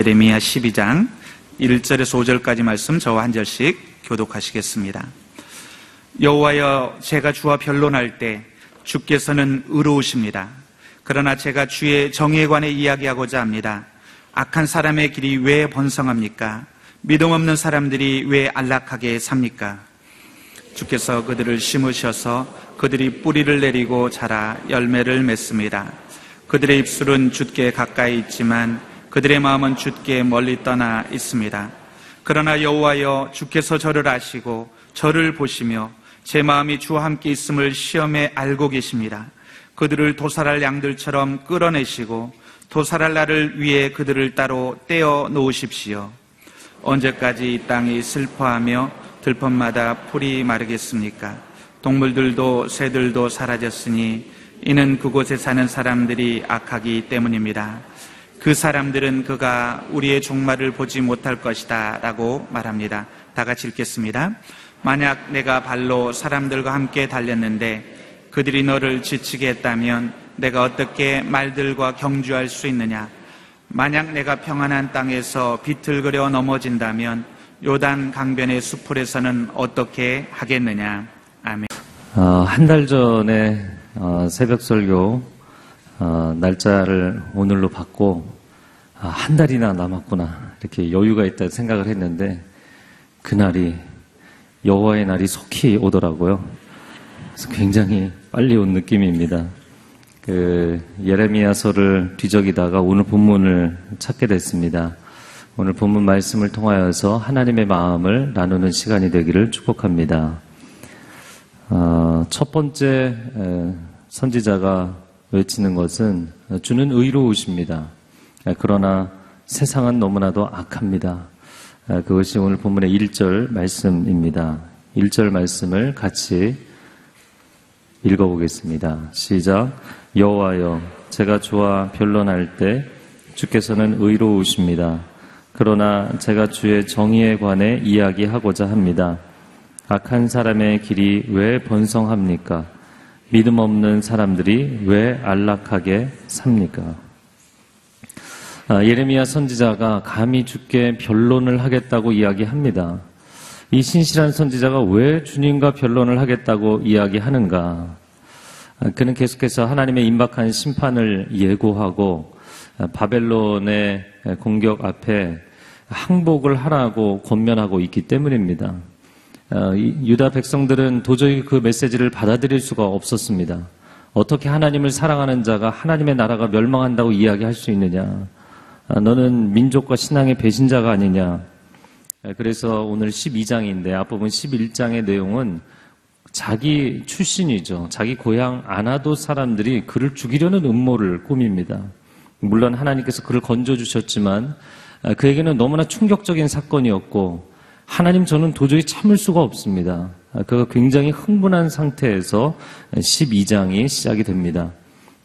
예레미야 12장 1절에서 5절까지 말씀 저와 한 절씩 교독하시겠습니다. 여호와여, 제가 주와 변론할 때 주께서는 의로우십니다. 그러나 제가 주의 정의에 관해 이야기하고자 합니다. 악한 사람의 길이 왜 번성합니까? 믿음 없는 사람들이 왜 안락하게 삽니까? 주께서 그들을 심으셔서 그들이 뿌리를 내리고 자라 열매를 맺습니다. 그들의 입술은 주께 가까이 있지만 그들의 마음은 주께 멀리 떠나 있습니다. 그러나 여호와여, 주께서 저를 아시고 저를 보시며 제 마음이 주와 함께 있음을 시험에 알고 계십니다. 그들을 도살할 양들처럼 끌어내시고 도살할 날을 위해 그들을 따로 떼어 놓으십시오. 언제까지 이 땅이 슬퍼하며 들판마다 풀이 마르겠습니까? 동물들도 새들도 사라졌으니 이는 그곳에 사는 사람들이 악하기 때문입니다. 그 사람들은 그가 우리의 종말을 보지 못할 것이다 라고 말합니다. 다 같이 읽겠습니다. 만약 내가 발로 사람들과 함께 달렸는데 그들이 너를 지치게 했다면 내가 어떻게 말들과 경주할 수 있느냐? 만약 내가 평안한 땅에서 비틀거려 넘어진다면 요단 강변의 수풀에서는 어떻게 하겠느냐? 아멘. 한 달 전에 새벽 설교 날짜를 오늘로 받고 한 달이나 남았구나 이렇게 여유가 있다 생각을 했는데 그날이 여호와의 날이 속히 오더라고요. 그래서 굉장히 빨리 온 느낌입니다. 예레미야서를 뒤적이다가 오늘 본문을 찾게 됐습니다. 오늘 본문 말씀을 통하여서 하나님의 마음을 나누는 시간이 되기를 축복합니다. 첫 번째 선지자가 외치는 것은 주는 의로우십니다. 그러나 세상은 너무나도 악합니다. 그것이 오늘 본문의 1절 말씀입니다. 1절 말씀을 같이 읽어보겠습니다. 시작. 여호와여, 제가 주와 변론할 때 주께서는 의로우십니다. 그러나 제가 주의 정의에 관해 이야기하고자 합니다. 악한 사람의 길이 왜 번성합니까? 믿음 없는 사람들이 왜 안락하게 삽니까? 예레미야 선지자가 감히 주께 변론을 하겠다고 이야기합니다. 이 신실한 선지자가 왜 주님과 변론을 하겠다고 이야기하는가? 그는 계속해서 하나님의 임박한 심판을 예고하고 바벨론의 공격 앞에 항복을 하라고 권면하고 있기 때문입니다. 유다 백성들은 도저히 그 메시지를 받아들일 수가 없었습니다. 어떻게 하나님을 사랑하는 자가 하나님의 나라가 멸망한다고 이야기할 수 있느냐? 너는 민족과 신앙의 배신자가 아니냐? 그래서 오늘 12장인데 앞부분 11장의 내용은 자기 출신이죠. 자기 고향 아나도 사람들이 그를 죽이려는 음모를 꾸밉니다. 물론 하나님께서 그를 건져주셨지만 그에게는 너무나 충격적인 사건이었고 하나님, 저는 도저히 참을 수가 없습니다. 그가 굉장히 흥분한 상태에서 12장이 시작이 됩니다.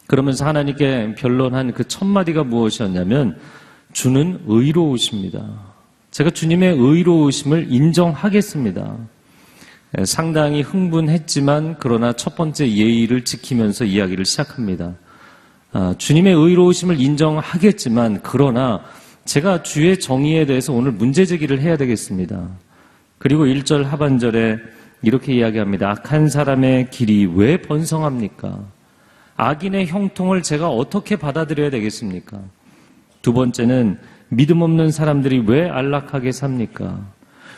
그러면서 하나님께 변론한 그 첫 마디가 무엇이었냐면 주는 의로우십니다. 제가 주님의 의로우심을 인정하겠습니다. 상당히 흥분했지만 그러나 첫 번째 예의를 지키면서 이야기를 시작합니다. 주님의 의로우심을 인정하겠지만 그러나 제가 주의 정의에 대해서 오늘 문제 제기를 해야 되겠습니다. 그리고 1절 하반절에 이렇게 이야기합니다. 악한 사람의 길이 왜 번성합니까? 악인의 형통을 제가 어떻게 받아들여야 되겠습니까? 두 번째는 믿음 없는 사람들이 왜 안락하게 삽니까?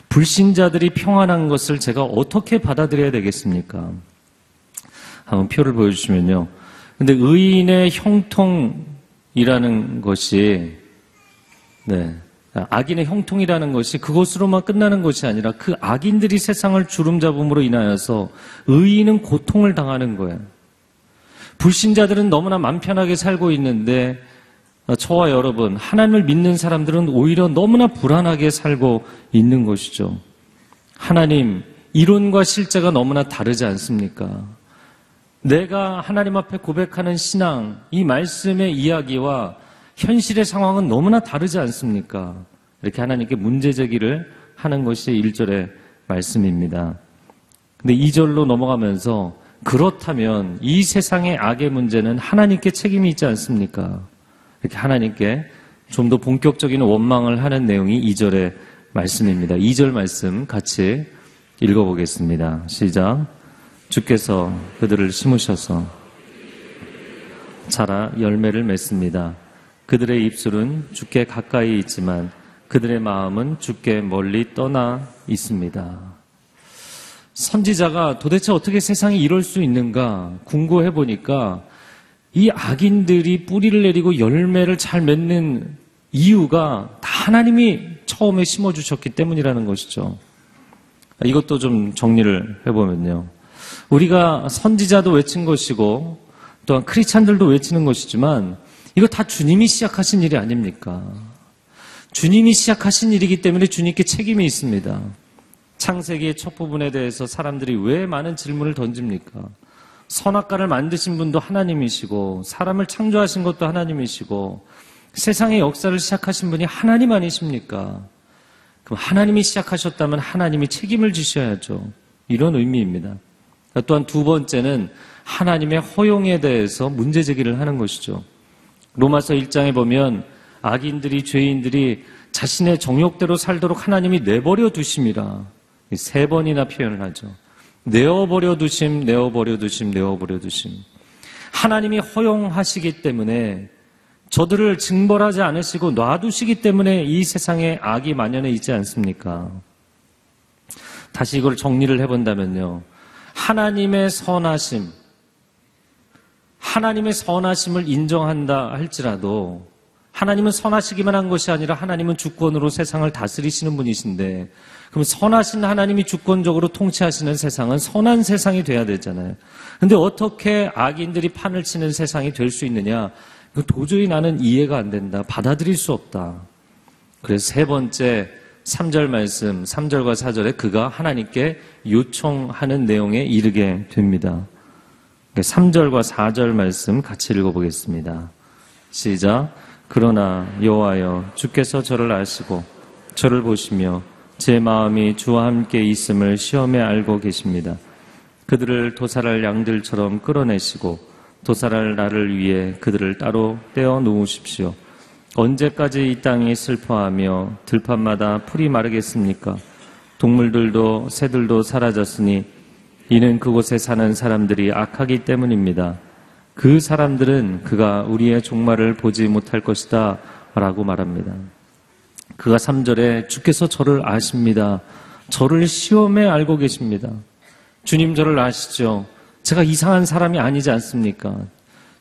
불신자들이 평안한 것을 제가 어떻게 받아들여야 되겠습니까? 한번 표를 보여주시면요. 근데 의인의 형통이라는 것이 악인의 형통이라는 것이 그것으로만 끝나는 것이 아니라 그 악인들이 세상을 주름잡음으로 인하여서 의인은 고통을 당하는 거예요. 불신자들은 너무나 맘 편하게 살고 있는데 저와 여러분, 하나님을 믿는 사람들은 오히려 너무나 불안하게 살고 있는 것이죠. 하나님, 이론과 실제가 너무나 다르지 않습니까? 내가 하나님 앞에 고백하는 신앙, 이 말씀의 이야기와 현실의 상황은 너무나 다르지 않습니까? 이렇게 하나님께 문제 제기를 하는 것이 1절의 말씀입니다. 근데 2절로 넘어가면서 그렇다면 이 세상의 악의 문제는 하나님께 책임이 있지 않습니까? 이렇게 하나님께 좀 더 본격적인 원망을 하는 내용이 2절의 말씀입니다. 2절 말씀 같이 읽어보겠습니다. 시작. 주께서 그들을 심으셔서 자라 열매를 맺습니다. 그들의 입술은 주께 가까이 있지만 그들의 마음은 주께 멀리 떠나 있습니다. 선지자가 도대체 어떻게 세상이 이럴 수 있는가 궁금해 보니까 이 악인들이 뿌리를 내리고 열매를 잘 맺는 이유가 다 하나님이 처음에 심어주셨기 때문이라는 것이죠. 이것도 좀 정리를 해보면요. 우리가 선지자도 외친 것이고 또한 크리스찬들도 외치는 것이지만 이거 다 주님이 시작하신 일이 아닙니까? 주님이 시작하신 일이기 때문에 주님께 책임이 있습니다. 창세기의 첫 부분에 대해서 사람들이 왜 많은 질문을 던집니까? 선악과를 만드신 분도 하나님이시고 사람을 창조하신 것도 하나님이시고 세상의 역사를 시작하신 분이 하나님 아니십니까? 그럼 하나님이 시작하셨다면 하나님이 책임을 지셔야죠. 이런 의미입니다. 또한 두 번째는 하나님의 허용에 대해서 문제 제기를 하는 것이죠. 로마서 1장에 보면 악인들이 죄인들이 자신의 정욕대로 살도록 하나님이 내버려 두심이라 3번이나 표현을 하죠. 내어버려 두심, 내어버려 두심, 내어버려 두심. 하나님이 허용하시기 때문에 저들을 징벌하지 않으시고 놔두시기 때문에 이 세상에 악이 만연해 있지 않습니까? 다시 이걸 정리를 해본다면요. 하나님의 선하심을 인정한다 할지라도 하나님은 선하시기만 한 것이 아니라 하나님은 주권으로 세상을 다스리시는 분이신데 그럼 선하신 하나님이 주권적으로 통치하시는 세상은 선한 세상이 돼야 되잖아요. 근데 어떻게 악인들이 판을 치는 세상이 될 수 있느냐? 도저히 나는 이해가 안 된다. 받아들일 수 없다. 그래서 세 번째 3절 말씀, 3절과 4절에 그가 하나님께 요청하는 내용에 이르게 됩니다. 3절과 4절 말씀 같이 읽어보겠습니다. 시작. 그러나 여호와여 주께서 저를 아시고 저를 보시며 제 마음이 주와 함께 있음을 시험에 알고 계십니다. 그들을 도살할 양들처럼 끌어내시고 도살할 나를 위해 그들을 따로 떼어 놓으십시오. 언제까지 이 땅이 슬퍼하며 들판마다 풀이 마르겠습니까? 동물들도 새들도 사라졌으니 이는 그곳에 사는 사람들이 악하기 때문입니다. 그 사람들은 그가 우리의 종말을 보지 못할 것이다 라고 말합니다. 그가 3절에 주께서 저를 아십니다. 저를 시험에 알고 계십니다. 주님 저를 아시죠? 제가 이상한 사람이 아니지 않습니까?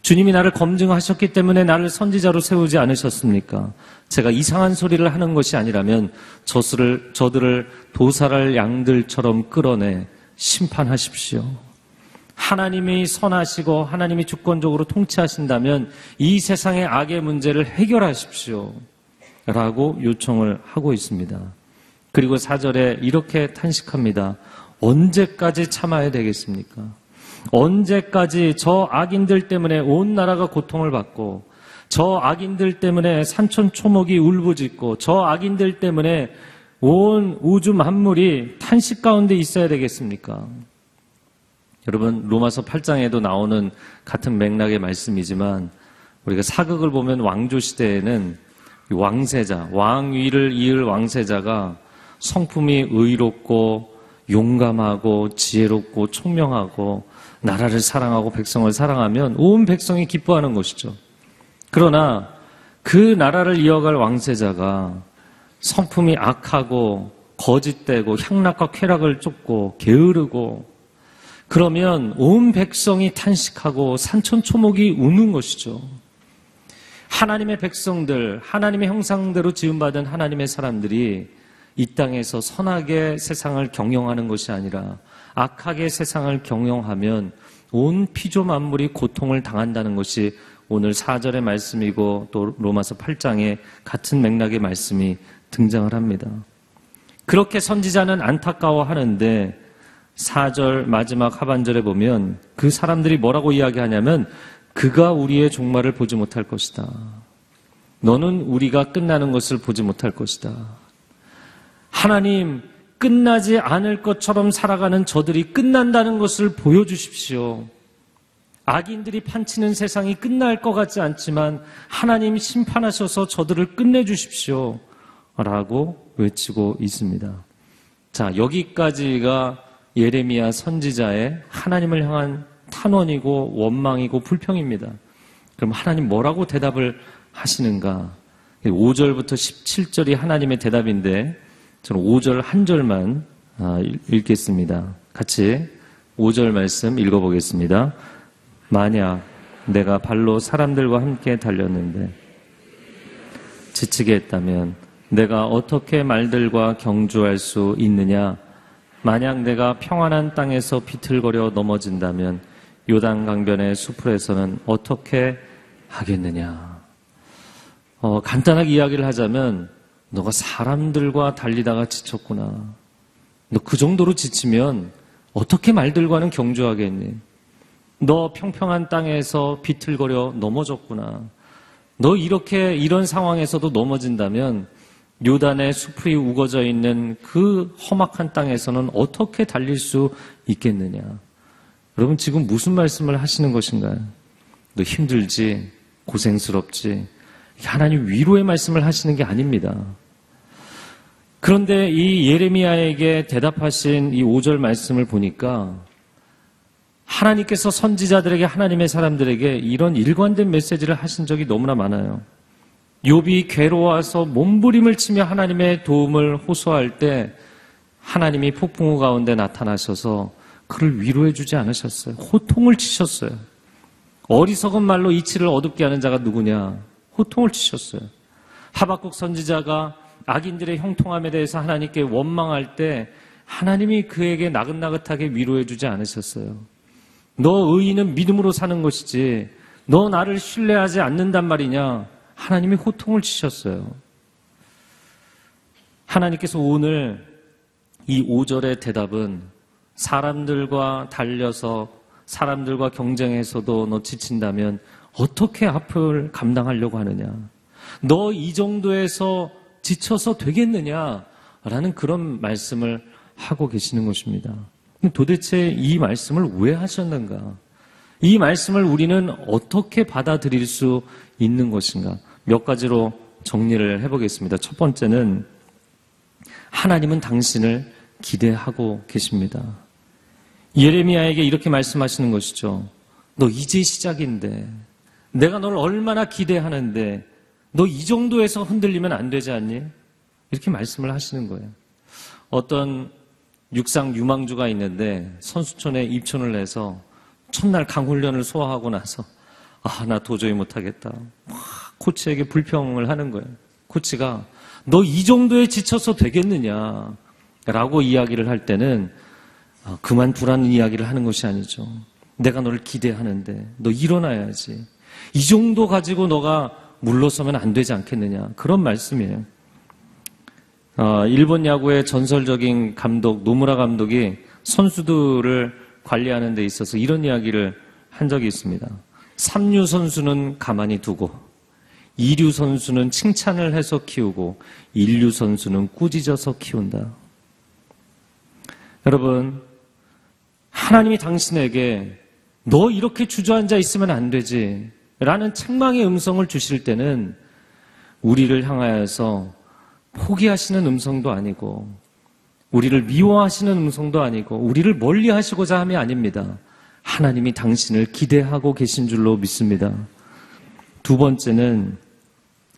주님이 나를 검증하셨기 때문에 나를 선지자로 세우지 않으셨습니까? 제가 이상한 소리를 하는 것이 아니라면 저들을 도살할 양들처럼 끌어내 심판하십시오. 하나님이 선하시고 하나님이 주권적으로 통치하신다면 이 세상의 악의 문제를 해결하십시오. 라고 요청을 하고 있습니다. 그리고 4절에 이렇게 탄식합니다. 언제까지 참아야 되겠습니까? 언제까지 저 악인들 때문에 온 나라가 고통을 받고 저 악인들 때문에 산천초목이 울부짖고 저 악인들 때문에 온 우주 만물이 탄식 가운데 있어야 되겠습니까? 여러분 로마서 8장에도 나오는 같은 맥락의 말씀이지만 우리가 사극을 보면 왕조시대에는 왕세자, 왕위를 이을 왕세자가 성품이 의롭고 용감하고 지혜롭고 총명하고 나라를 사랑하고 백성을 사랑하면 온 백성이 기뻐하는 것이죠. 그러나 그 나라를 이어갈 왕세자가 성품이 악하고 거짓되고 향락과 쾌락을 쫓고 게으르고 그러면 온 백성이 탄식하고 산천초목이 우는 것이죠. 하나님의 백성들, 하나님의 형상대로 지음받은 하나님의 사람들이 이 땅에서 선하게 세상을 경영하는 것이 아니라 악하게 세상을 경영하면 온 피조 만물이 고통을 당한다는 것이 오늘 4절의 말씀이고 또 로마서 8장의 같은 맥락의 말씀이 등장을 합니다. 그렇게 선지자는 안타까워하는데 4절 마지막 하반절에 보면 그 사람들이 뭐라고 이야기하냐면 그가 우리의 종말을 보지 못할 것이다. 너는 우리가 끝나는 것을 보지 못할 것이다. 하나님, 끝나지 않을 것처럼 살아가는 저들이 끝난다는 것을 보여주십시오. 악인들이 판치는 세상이 끝날 것 같지 않지만 하나님 심판하셔서 저들을 끝내주십시오 라고 외치고 있습니다. 자, 여기까지가 예레미야 선지자의 하나님을 향한 탄원이고 원망이고 불평입니다. 그럼 하나님 뭐라고 대답을 하시는가? 5절부터 17절이 하나님의 대답인데 저는 5절 한 절만 읽겠습니다. 같이 5절 말씀 읽어보겠습니다. 만약 내가 발로 사람들과 함께 달렸는데 지치게 했다면 내가 어떻게 말들과 경주할 수 있느냐? 만약 내가 평안한 땅에서 비틀거려 넘어진다면 요단 강변의 수풀에서는 어떻게 하겠느냐? 간단하게 이야기를 하자면 너가 사람들과 달리다가 지쳤구나. 너 그 정도로 지치면 어떻게 말들과는 경주하겠니? 너 평평한 땅에서 비틀거려 넘어졌구나. 너 이런 상황에서도 넘어진다면 요단의 수풀이 우거져 있는 그 험악한 땅에서는 어떻게 달릴 수 있겠느냐? 여러분 지금 무슨 말씀을 하시는 것인가요? 너 힘들지? 고생스럽지? 하나님 위로의 말씀을 하시는 게 아닙니다. 그런데 이 예레미야에게 대답하신 이 5절 말씀을 보니까 하나님께서 선지자들에게 하나님의 사람들에게 이런 일관된 메시지를 하신 적이 너무나 많아요. 욥이 괴로워서 몸부림을 치며 하나님의 도움을 호소할 때 하나님이 폭풍우 가운데 나타나셔서 그를 위로해 주지 않으셨어요. 호통을 치셨어요. 어리석은 말로 이치를 어둡게 하는 자가 누구냐? 호통을 치셨어요. 하박국 선지자가 악인들의 형통함에 대해서 하나님께 원망할 때 하나님이 그에게 나긋나긋하게 위로해 주지 않으셨어요. 너 의인은 믿음으로 사는 것이지 너 나를 신뢰하지 않는단 말이냐? 하나님이 호통을 치셨어요. 하나님께서 오늘 이 5절의 대답은 사람들과 달려서 사람들과 경쟁해서도 너 지친다면 어떻게 앞을 감당하려고 하느냐? 너 이 정도에서 지쳐서 되겠느냐? 라는 그런 말씀을 하고 계시는 것입니다. 도대체 이 말씀을 왜 하셨는가? 이 말씀을 우리는 어떻게 받아들일 수 있는 것인가? 몇 가지로 정리를 해보겠습니다. 첫 번째는 하나님은 당신을 기대하고 계십니다. 예레미야에게 이렇게 말씀하시는 것이죠. 너 이제 시작인데 내가 널 얼마나 기대하는데 너 이 정도에서 흔들리면 안 되지 않니? 이렇게 말씀을 하시는 거예요. 어떤 육상 유망주가 있는데 선수촌에 입촌을 해서 첫날 강훈련을 소화하고 나서 나 도저히 못하겠다. 코치에게 불평을 하는 거예요. 코치가 너 이 정도에 지쳐서 되겠느냐 라고 이야기를 할 때는 그만두라는 이야기를 하는 것이 아니죠. 내가 너를 기대하는데 너 일어나야지. 이 정도 가지고 너가 물러서면 안 되지 않겠느냐. 그런 말씀이에요. 일본 야구의 전설적인 감독 노무라 감독이 선수들을 관리하는 데 있어서 이런 이야기를 한 적이 있습니다. 3류 선수는 가만히 두고 2류 선수는 칭찬을 해서 키우고 1류 선수는 꾸짖어서 키운다. 여러분, 하나님이 당신에게 너 이렇게 주저앉아 있으면 안 되지 라는 책망의 음성을 주실 때는 우리를 향하여서 포기하시는 음성도 아니고 우리를 미워하시는 음성도 아니고 우리를 멀리 하시고자 함이 아닙니다. 하나님이 당신을 기대하고 계신 줄로 믿습니다. 두 번째는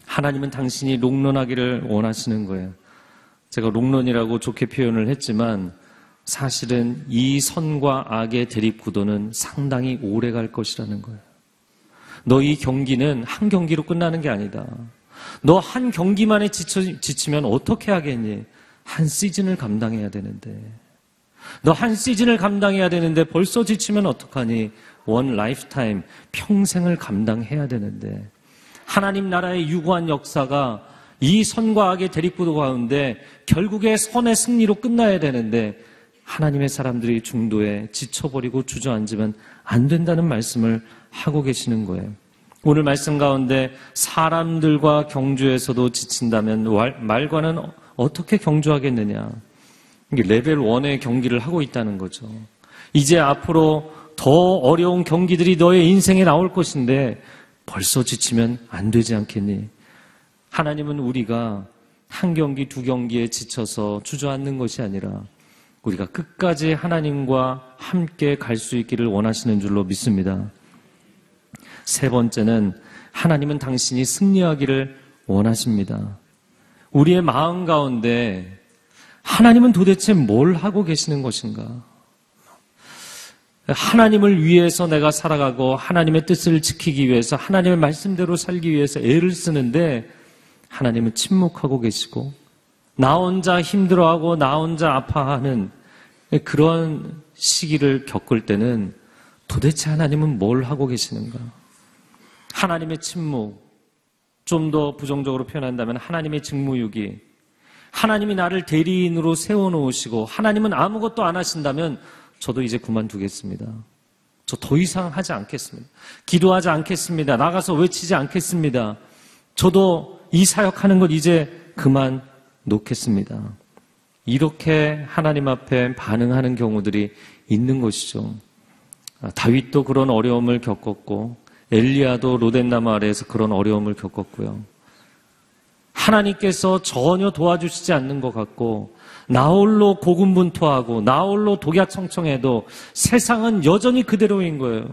하나님은 당신이 롱런하기를 원하시는 거예요. 제가 롱런이라고 좋게 표현을 했지만 사실은 이 선과 악의 대립구도는 상당히 오래 갈 것이라는 거예요. 너 이 경기는 한 경기로 끝나는 게 아니다. 너 한 경기만에 지치면 어떻게 하겠니? 한 시즌을 감당해야 되는데. 너 한 시즌을 감당해야 되는데 벌써 지치면 어떡하니? 원 라이프타임, 평생을 감당해야 되는데. 하나님 나라의 유구한 역사가 이 선과 악의 대립구도 가운데 결국에 선의 승리로 끝나야 되는데 하나님의 사람들이 중도에 지쳐버리고 주저앉으면 안 된다는 말씀을 하고 계시는 거예요. 오늘 말씀 가운데 사람들과 경주에서도 지친다면 말과는 어떻게 경주하겠느냐. 이게 레벨 1의 경기를 하고 있다는 거죠. 이제 앞으로 더 어려운 경기들이 너의 인생에 나올 것인데 벌써 지치면 안 되지 않겠니? 하나님은 우리가 한 경기, 두 경기에 지쳐서 주저앉는 것이 아니라 우리가 끝까지 하나님과 함께 갈 수 있기를 원하시는 줄로 믿습니다. 세 번째는 하나님은 당신이 승리하기를 원하십니다. 우리의 마음 가운데 하나님은 도대체 뭘 하고 계시는 것인가? 하나님을 위해서 내가 살아가고 하나님의 뜻을 지키기 위해서 하나님의 말씀대로 살기 위해서 애를 쓰는데 하나님은 침묵하고 계시고 나 혼자 힘들어하고 나 혼자 아파하는 그런 시기를 겪을 때는 도대체 하나님은 뭘 하고 계시는가? 하나님의 침묵, 좀 더 부정적으로 표현한다면 하나님의 직무유기, 하나님이 나를 대리인으로 세워놓으시고 하나님은 아무것도 안 하신다면 저도 이제 그만두겠습니다. 저 더 이상 하지 않겠습니다. 기도하지 않겠습니다. 나가서 외치지 않겠습니다. 저도 이 사역하는 것 이제 그만 놓겠습니다. 이렇게 하나님 앞에 반응하는 경우들이 있는 것이죠. 다윗도 그런 어려움을 겪었고 엘리야도 로댓나무 아래에서 그런 어려움을 겪었고요. 하나님께서 전혀 도와주시지 않는 것 같고 나 홀로 고군분투하고 나 홀로 독야청청해도 세상은 여전히 그대로인 거예요.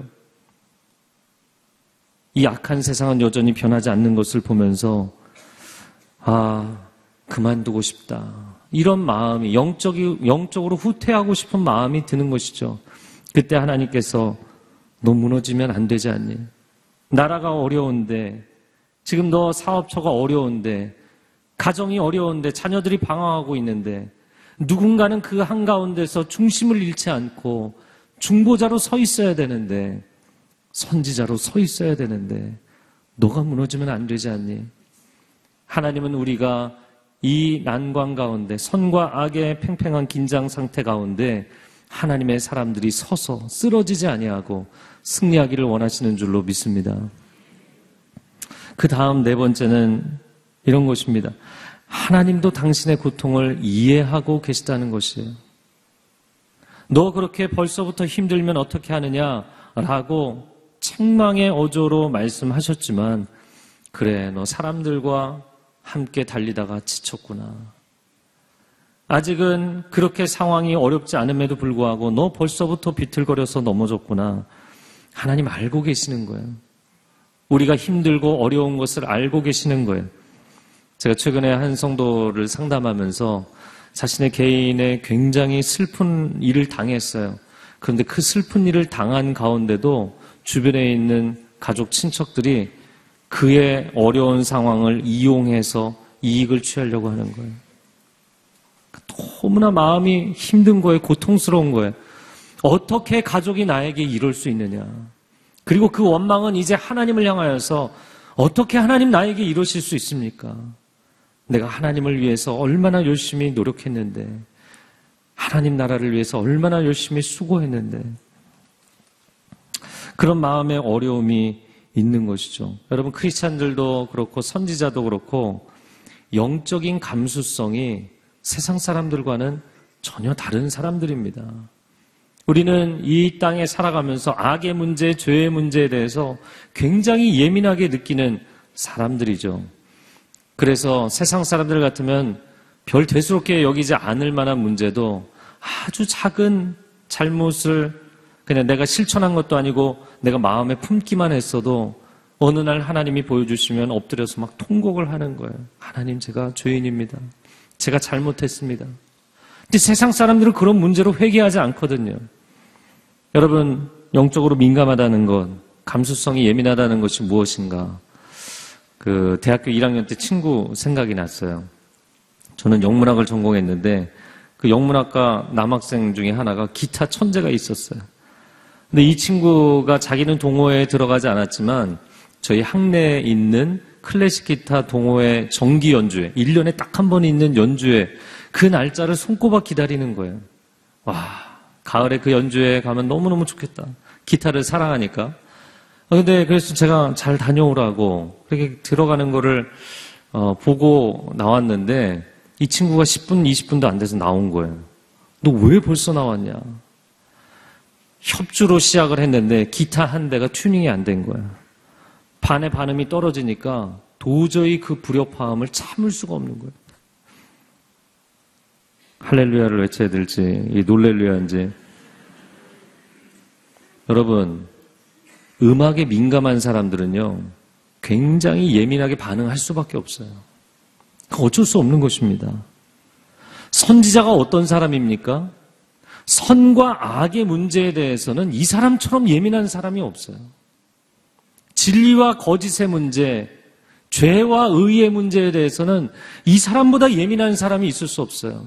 이 악한 세상은 여전히 변하지 않는 것을 보면서 그만두고 싶다. 이런 마음이 영적으로 후퇴하고 싶은 마음이 드는 것이죠. 그때 하나님께서 너 무너지면 안 되지 않니? 나라가 어려운데 지금 너 사업처가 어려운데 가정이 어려운데 자녀들이 방황하고 있는데 누군가는 그 한가운데서 중심을 잃지 않고 중보자로 서 있어야 되는데 선지자로 서 있어야 되는데 너가 무너지면 안 되지 않니? 하나님은 우리가 이 난관 가운데 선과 악의 팽팽한 긴장 상태 가운데 하나님의 사람들이 서서 쓰러지지 아니하고 승리하기를 원하시는 줄로 믿습니다. 그 다음 네 번째는 이런 것입니다. 하나님도 당신의 고통을 이해하고 계시다는 것이에요. 너 그렇게 벌써부터 힘들면 어떻게 하느냐라고 책망의 어조로 말씀하셨지만 그래, 너 사람들과 함께 달리다가 지쳤구나. 아직은 그렇게 상황이 어렵지 않음에도 불구하고 너 벌써부터 비틀거려서 넘어졌구나. 하나님 알고 계시는 거예요. 우리가 힘들고 어려운 것을 알고 계시는 거예요. 제가 최근에 한 성도를 상담하면서 자신의 개인의 굉장히 슬픈 일을 당했어요. 그런데 그 슬픈 일을 당한 가운데도 주변에 있는 가족, 친척들이 그의 어려운 상황을 이용해서 이익을 취하려고 하는 거예요. 너무나 마음이 힘든 거예요. 고통스러운 거예요. 어떻게 가족이 나에게 이럴 수 있느냐. 그리고 그 원망은 이제 하나님을 향하여서 어떻게 하나님 나에게 이러실 수 있습니까? 내가 하나님을 위해서 얼마나 열심히 노력했는데, 하나님 나라를 위해서 얼마나 열심히 수고했는데, 그런 마음의 어려움이 있는 것이죠. 여러분, 크리스찬들도 그렇고 선지자도 그렇고 영적인 감수성이 세상 사람들과는 전혀 다른 사람들입니다. 우리는 이 땅에 살아가면서 악의 문제, 죄의 문제에 대해서 굉장히 예민하게 느끼는 사람들이죠. 그래서 세상 사람들 같으면 별 대수롭게 여기지 않을 만한 문제도 아주 작은 잘못을 그냥 내가 실천한 것도 아니고 내가 마음에 품기만 했어도 어느 날 하나님이 보여주시면 엎드려서 막 통곡을 하는 거예요. 하나님, 제가 죄인입니다. 제가 잘못했습니다. 근데 세상 사람들은 그런 문제로 회개하지 않거든요. 여러분, 영적으로 민감하다는 것, 감수성이 예민하다는 것이 무엇인가? 그 대학교 1학년 때 친구 생각이 났어요. 저는 영문학을 전공했는데 그 영문학과 남학생 중에 하나가 기타 천재가 있었어요. 근데 이 친구가 자기는 동호회에 들어가지 않았지만 저희 학내에 있는 클래식 기타 동호회 정기 연주회, 1년에 딱 한 번 있는 연주회, 그 날짜를 손꼽아 기다리는 거예요. 와, 가을에 그 연주회에 가면 너무너무 좋겠다. 기타를 사랑하니까. 근데 그래서 제가 잘 다녀오라고 그렇게 들어가는 거를 보고 나왔는데 이 친구가 10분, 20분도 안 돼서 나온 거예요. 너 왜 벌써 나왔냐? 협주로 시작을 했는데 기타 한 대가 튜닝이 안 된 거야. 반의 반음이 떨어지니까 도저히 그 불협화음을 참을 수가 없는 거예요. 할렐루야를 외쳐야 될지 이 놀렐루야인지. 여러분, 음악에 민감한 사람들은요 굉장히 예민하게 반응할 수밖에 없어요. 어쩔 수 없는 것입니다. 선지자가 어떤 사람입니까? 선과 악의 문제에 대해서는 이 사람처럼 예민한 사람이 없어요. 진리와 거짓의 문제, 죄와 의의 문제에 대해서는 이 사람보다 예민한 사람이 있을 수 없어요.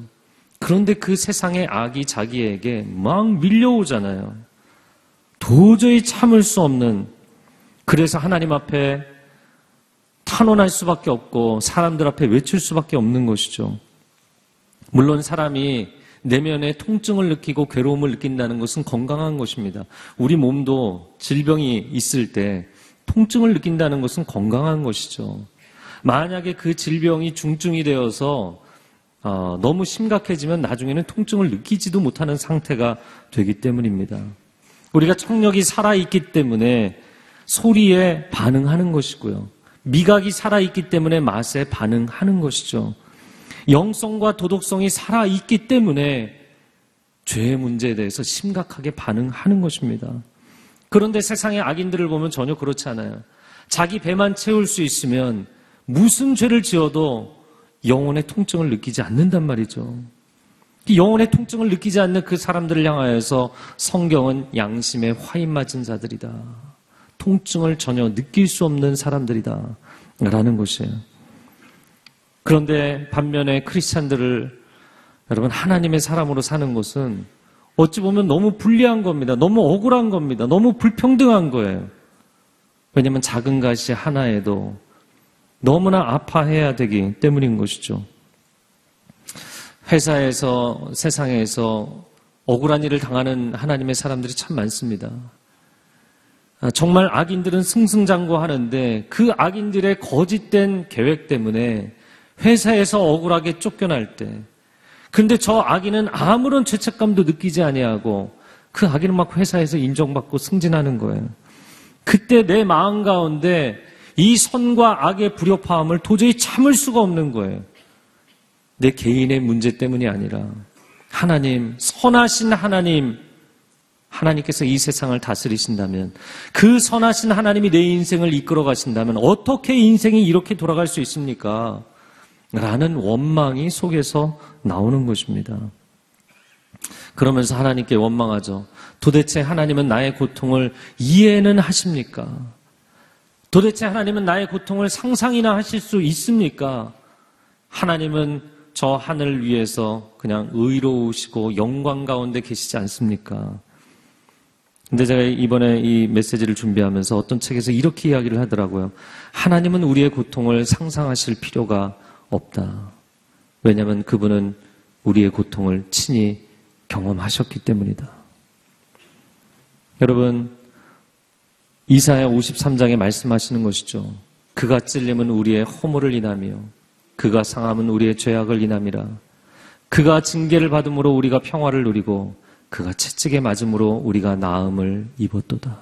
그런데 그 세상의 악이 자기에게 막 밀려오잖아요. 도저히 참을 수 없는, 그래서 하나님 앞에 탄원할 수밖에 없고 사람들 앞에 외칠 수밖에 없는 것이죠. 물론 사람이 내면에 통증을 느끼고 괴로움을 느낀다는 것은 건강한 것입니다. 우리 몸도 질병이 있을 때 통증을 느낀다는 것은 건강한 것이죠. 만약에 그 질병이 중증이 되어서 너무 심각해지면 나중에는 통증을 느끼지도 못하는 상태가 되기 때문입니다. 우리가 청력이 살아있기 때문에 소리에 반응하는 것이고요. 미각이 살아있기 때문에 맛에 반응하는 것이죠. 영성과 도덕성이 살아있기 때문에 죄의 문제에 대해서 심각하게 반응하는 것입니다. 그런데 세상의 악인들을 보면 전혀 그렇지 않아요. 자기 배만 채울 수 있으면 무슨 죄를 지어도 영혼의 통증을 느끼지 않는단 말이죠. 영혼의 통증을 느끼지 않는 그 사람들을 향하여서 성경은 양심에 화인 맞은 자들이다, 통증을 전혀 느낄 수 없는 사람들이다 라는 것이에요. 그런데 반면에 크리스찬들을 여러분 하나님의 사람으로 사는 것은 어찌 보면 너무 불리한 겁니다. 너무 억울한 겁니다. 너무 불평등한 거예요. 왜냐하면 작은 가시 하나에도 너무나 아파해야 되기 때문인 것이죠. 회사에서, 세상에서 억울한 일을 당하는 하나님의 사람들이 참 많습니다. 정말 악인들은 승승장구하는데 그 악인들의 거짓된 계획 때문에 회사에서 억울하게 쫓겨날 때, 근데 저 악인은 아무런 죄책감도 느끼지 아니하고 그 악인은 막 회사에서 인정받고 승진하는 거예요. 그때 내 마음 가운데 이 선과 악의 불협화음을 도저히 참을 수가 없는 거예요. 내 개인의 문제 때문이 아니라 하나님, 선하신 하나님, 하나님께서 이 세상을 다스리신다면, 그 선하신 하나님이 내 인생을 이끌어 가신다면 어떻게 인생이 이렇게 돌아갈 수 있습니까? 라는 원망이 속에서 나오는 것입니다. 그러면서 하나님께 원망하죠. 도대체 하나님은 나의 고통을 이해는 하십니까? 도대체 하나님은 나의 고통을 상상이나 하실 수 있습니까? 하나님은 저 하늘 위에서 그냥 의로우시고 영광 가운데 계시지 않습니까? 근데 제가 이번에 이 메시지를 준비하면서 어떤 책에서 이렇게 이야기를 하더라고요. 하나님은 우리의 고통을 상상하실 필요가 없다. 왜냐하면 그분은 우리의 고통을 친히 경험하셨기 때문이다. 여러분, 이사야 53장에 말씀하시는 것이죠. 그가 찔림은 우리의 허물을 인하며 그가 상함은 우리의 죄악을 인함이라. 그가 징계를 받음으로 우리가 평화를 누리고 그가 채찍에 맞음으로 우리가 나음을 입었도다.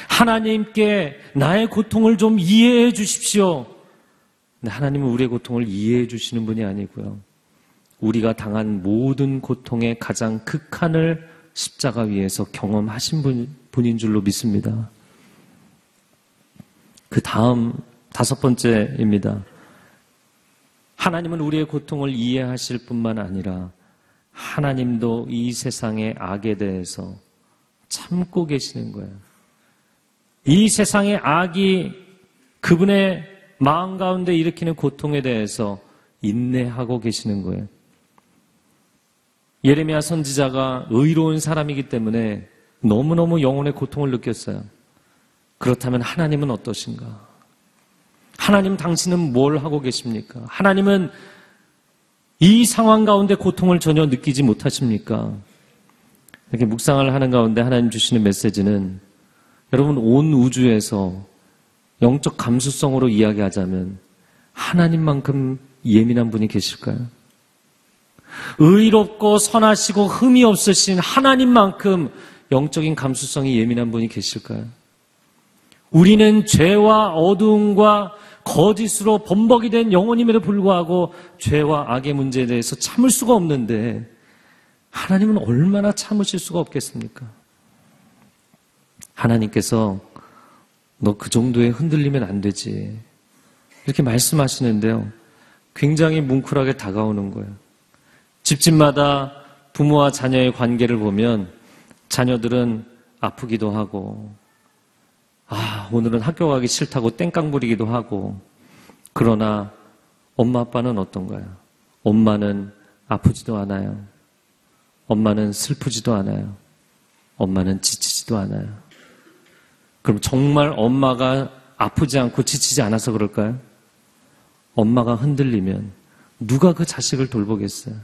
하나님께 나의 고통을 좀 이해해 주십시오. 근데 하나님은 우리의 고통을 이해해 주시는 분이 아니고요. 우리가 당한 모든 고통의 가장 극한을 십자가 위에서 경험하신 분인 줄로 믿습니다. 그 다음 5번째입니다. 하나님은 우리의 고통을 이해하실 뿐만 아니라 하나님도 이 세상의 악에 대해서 참고 계시는 거예요. 이 세상의 악이 그분의 마음 가운데 일으키는 고통에 대해서 인내하고 계시는 거예요. 예레미야 선지자가 의로운 사람이기 때문에 너무너무 영혼의 고통을 느꼈어요. 그렇다면 하나님은 어떠신가? 하나님 당신은 뭘 하고 계십니까? 하나님은 이 상황 가운데 고통을 전혀 느끼지 못하십니까? 이렇게 묵상을 하는 가운데 하나님 주시는 메시지는, 여러분 온 우주에서 영적 감수성으로 이야기하자면 하나님만큼 예민한 분이 계실까요? 의롭고 선하시고 흠이 없으신 하나님만큼 영적인 감수성이 예민한 분이 계실까요? 우리는 죄와 어두움과 거짓으로 범벅이 된 영혼임에도 불구하고 죄와 악의 문제에 대해서 참을 수가 없는데 하나님은 얼마나 참으실 수가 없겠습니까? 하나님께서 너 그 정도에 흔들리면 안 되지 이렇게 말씀하시는데요. 굉장히 뭉클하게 다가오는 거예요. 집집마다 부모와 자녀의 관계를 보면 자녀들은 아프기도 하고 오늘은 학교 가기 싫다고 땡깡 부리기도 하고 그러나 엄마 아빠는 어떤가요? 엄마는 아프지도 않아요. 엄마는 슬프지도 않아요. 엄마는 지치지도 않아요. 그럼 정말 엄마가 아프지 않고 지치지 않아서 그럴까요? 엄마가 흔들리면 누가 그 자식을 돌보겠어요?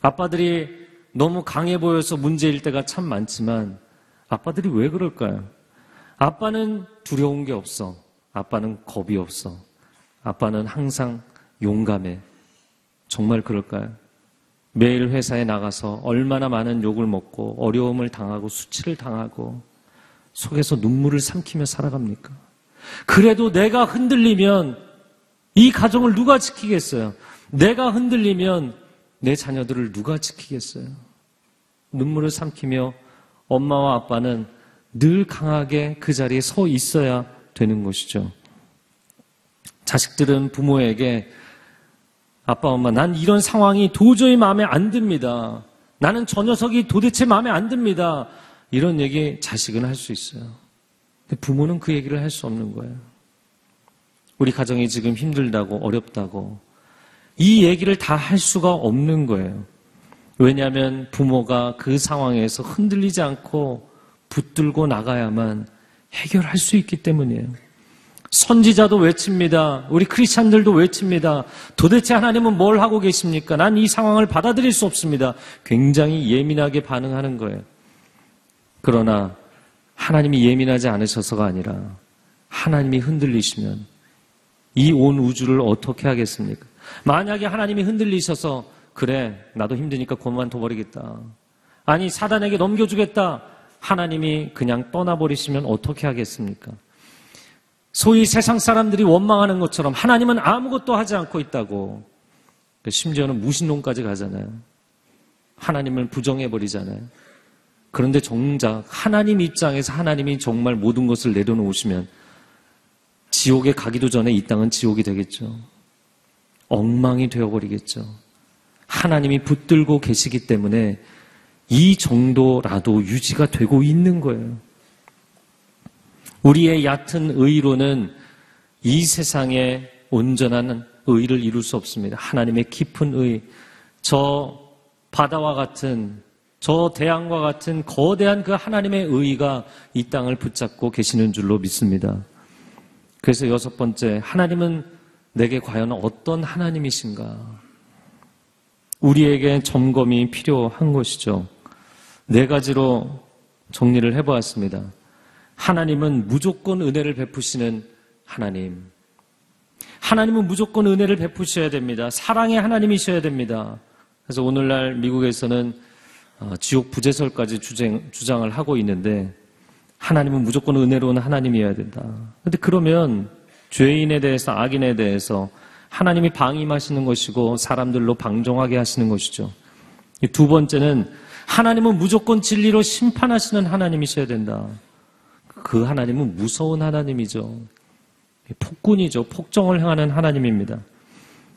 아빠들이 너무 강해 보여서 문제일 때가 참 많지만 아빠들이 왜 그럴까요? 아빠는 두려운 게 없어. 아빠는 겁이 없어. 아빠는 항상 용감해. 정말 그럴까요? 매일 회사에 나가서 얼마나 많은 욕을 먹고 어려움을 당하고 수치를 당하고 속에서 눈물을 삼키며 살아갑니까? 그래도 내가 흔들리면 이 가정을 누가 지키겠어요? 내가 흔들리면 내 자녀들을 누가 지키겠어요? 눈물을 삼키며 엄마와 아빠는 늘 강하게 그 자리에 서 있어야 되는 것이죠. 자식들은 부모에게 아빠, 엄마, 난 이런 상황이 도저히 마음에 안 듭니다. 나는 저 녀석이 도대체 마음에 안 듭니다. 이런 얘기 자식은 할 수 있어요. 근데 부모는 그 얘기를 할 수 없는 거예요. 우리 가정이 지금 힘들다고 어렵다고 이 얘기를 다 할 수가 없는 거예요. 왜냐하면 부모가 그 상황에서 흔들리지 않고 붙들고 나가야만 해결할 수 있기 때문이에요. 선지자도 외칩니다. 우리 크리스찬들도 외칩니다. 도대체 하나님은 뭘 하고 계십니까? 난 이 상황을 받아들일 수 없습니다. 굉장히 예민하게 반응하는 거예요. 그러나 하나님이 예민하지 않으셔서가 아니라 하나님이 흔들리시면 이 온 우주를 어떻게 하겠습니까? 만약에 하나님이 흔들리셔서 그래 나도 힘드니까 그만둬버리겠다. 아니 사단에게 넘겨주겠다. 하나님이 그냥 떠나버리시면 어떻게 하겠습니까? 소위 세상 사람들이 원망하는 것처럼 하나님은 아무것도 하지 않고 있다고 심지어는 무신론까지 가잖아요. 하나님을 부정해버리잖아요. 그런데 정작 하나님 입장에서 하나님이 정말 모든 것을 내려놓으시면 지옥에 가기도 전에 이 땅은 지옥이 되겠죠. 엉망이 되어버리겠죠. 하나님이 붙들고 계시기 때문에 이 정도라도 유지가 되고 있는 거예요. 우리의 얕은 의로는 이 세상에 온전한 의를 이룰 수 없습니다. 하나님의 깊은 의, 저 바다와 같은, 저 대양과 같은 거대한 그 하나님의 의가 이 땅을 붙잡고 계시는 줄로 믿습니다. 그래서 여섯 번째, 하나님은 내게 과연 어떤 하나님이신가? 우리에게 점검이 필요한 것이죠. 네 가지로 정리를 해보았습니다. 하나님은 무조건 은혜를 베푸시는 하나님. 하나님은 무조건 은혜를 베푸셔야 됩니다. 사랑의 하나님이셔야 됩니다. 그래서 오늘날 미국에서는 지옥 부재설까지 주장을 하고 있는데 하나님은 무조건 은혜로운 하나님이어야 된다. 그런데 그러면 죄인에 대해서 악인에 대해서 하나님이 방임하시는 것이고 사람들로 방종하게 하시는 것이죠. 두 번째는 하나님은 무조건 진리로 심판하시는 하나님이셔야 된다. 그 하나님은 무서운 하나님이죠. 폭군이죠. 폭정을 행하는 하나님입니다.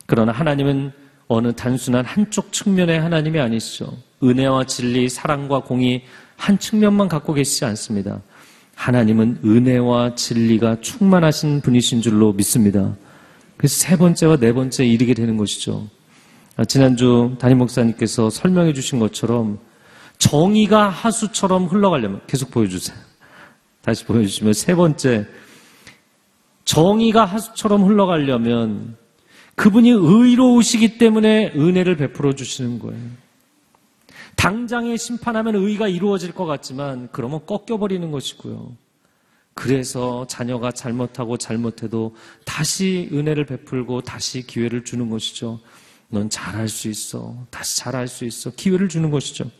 그러나 하나님은 어느 단순한 한쪽 측면의 하나님이 아니시죠. 은혜와 진리, 사랑과 공의 한 측면만 갖고 계시지 않습니다. 하나님은 은혜와 진리가 충만하신 분이신 줄로 믿습니다. 그래서 세 번째와 네 번째에 이르게 되는 것이죠. 지난주 담임 목사님께서 설명해 주신 것처럼 정의가 하수처럼 흘러가려면 계속 보여주세요. 다시 보여주시면 세 번째, 정의가 하수처럼 흘러가려면 그분이 의로우시기 때문에 은혜를 베풀어 주시는 거예요. 당장에 심판하면 의가 이루어질 것 같지만 그러면 꺾여버리는 것이고요. 그래서 자녀가 잘못하고 잘못해도 다시 은혜를 베풀고 다시 기회를 주는 것이죠. 넌 잘할 수 있어. 다시 잘할 수 있어. 기회를 주는 것이죠.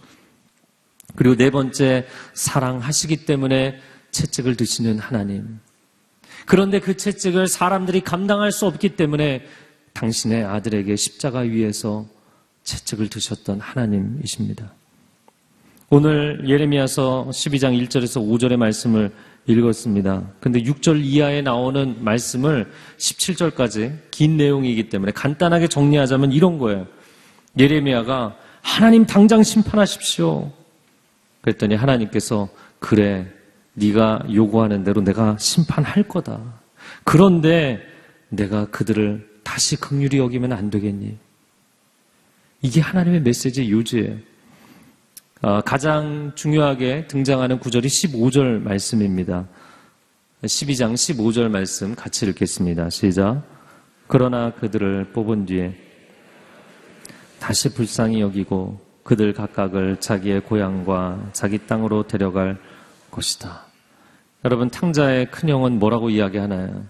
그리고 네 번째, 사랑하시기 때문에 채찍을 드시는 하나님. 그런데 그 채찍을 사람들이 감당할 수 없기 때문에 당신의 아들에게 십자가 위에서 채찍을 드셨던 하나님이십니다. 오늘 예레미야서 12장 1절에서 5절의 말씀을 읽었습니다. 근데 6절 이하에 나오는 말씀을 17절까지 긴 내용이기 때문에 간단하게 정리하자면 이런 거예요. 예레미야가 하나님 당장 심판하십시오. 그랬더니 하나님께서 그래, 네가 요구하는 대로 내가 심판할 거다. 그런데 내가 그들을 다시 긍휼히 여기면 안 되겠니? 이게 하나님의 메시지의 요지예요. 가장 중요하게 등장하는 구절이 15절 말씀입니다. 12장 15절 말씀 같이 읽겠습니다. 시작. 그러나 그들을 뽑은 뒤에 다시 불쌍히 여기고 그들 각각을 자기의 고향과 자기 땅으로 데려갈 것이다. 여러분, 탕자의 큰형은 뭐라고 이야기하나요?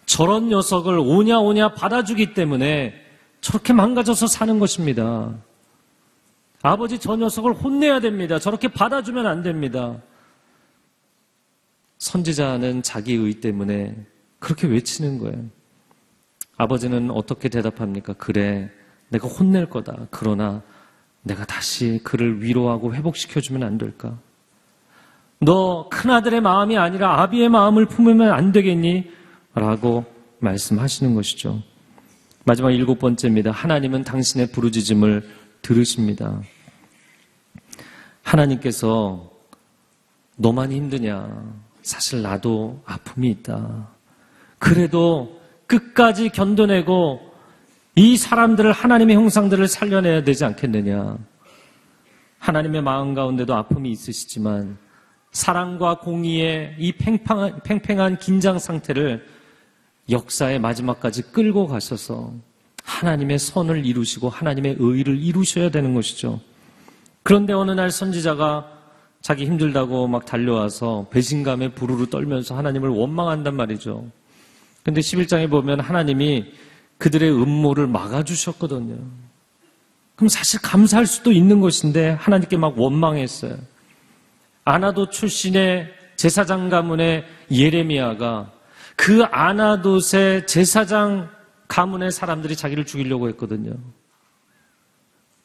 저런 녀석을 오냐 받아주기 때문에 저렇게 망가져서 사는 것입니다. 아버지, 저 녀석을 혼내야 됩니다. 저렇게 받아주면 안 됩니다. 선지자는 자기 의 때문에 그렇게 외치는 거예요. 아버지는 어떻게 대답합니까? 그래, 내가 혼낼 거다. 그러나 내가 다시 그를 위로하고 회복시켜주면 안 될까? 너 큰아들의 마음이 아니라 아비의 마음을 품으면 안 되겠니? 라고 말씀하시는 것이죠. 마지막 7번째입니다. 하나님은 당신의 부르짖음을 들으십니다. 하나님께서 너만 힘드냐? 사실 나도 아픔이 있다. 그래도 끝까지 견뎌내고 이 사람들을, 하나님의 형상들을 살려내야 되지 않겠느냐? 하나님의 마음 가운데도 아픔이 있으시지만 사랑과 공의의 이 팽팽한 긴장 상태를 역사의 마지막까지 끌고 가셔서 하나님의 선을 이루시고 하나님의 의를 이루셔야 되는 것이죠. 그런데 어느 날 선지자가 자기 힘들다고 막 달려와서 배신감에 부르르 떨면서 하나님을 원망한단 말이죠. 근데 11장에 보면 하나님이 그들의 음모를 막아주셨거든요. 그럼 사실 감사할 수도 있는 것인데 하나님께 막 원망했어요. 아나돗 출신의 제사장 가문의 예레미야가 그 아나돗의 제사장 가문의 사람들이 자기를 죽이려고 했거든요.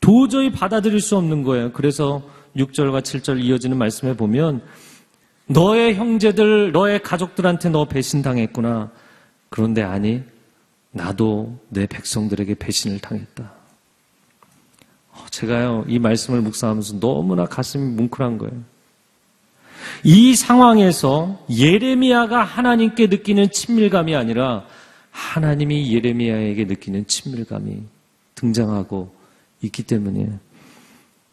도저히 받아들일 수 없는 거예요. 그래서 6절과 7절 이어지는 말씀에 보면 너의 형제들, 너의 가족들한테 너 배신당했구나. 그런데 아니, 나도 내 백성들에게 배신을 당했다. 제가요, 이 말씀을 묵상하면서 너무나 가슴이 뭉클한 거예요. 이 상황에서 예레미야가 하나님께 느끼는 친밀감이 아니라 하나님이 예레미야에게 느끼는 친밀감이 등장하고 있기 때문이에요.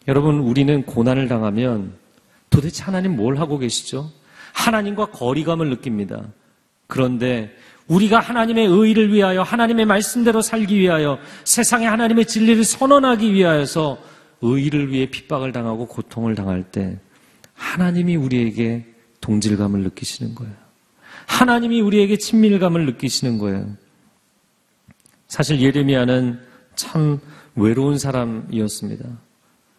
여러분, 우리는 고난을 당하면 도대체 하나님 뭘 하고 계시죠? 하나님과 거리감을 느낍니다. 그런데 우리가 하나님의 의를 위하여, 하나님의 말씀대로 살기 위하여, 세상에 하나님의 진리를 선언하기 위하여서 의를 위해 핍박을 당하고 고통을 당할 때 하나님이 우리에게 동질감을 느끼시는 거예요. 하나님이 우리에게 친밀감을 느끼시는 거예요. 사실 예레미야는 참 외로운 사람이었습니다.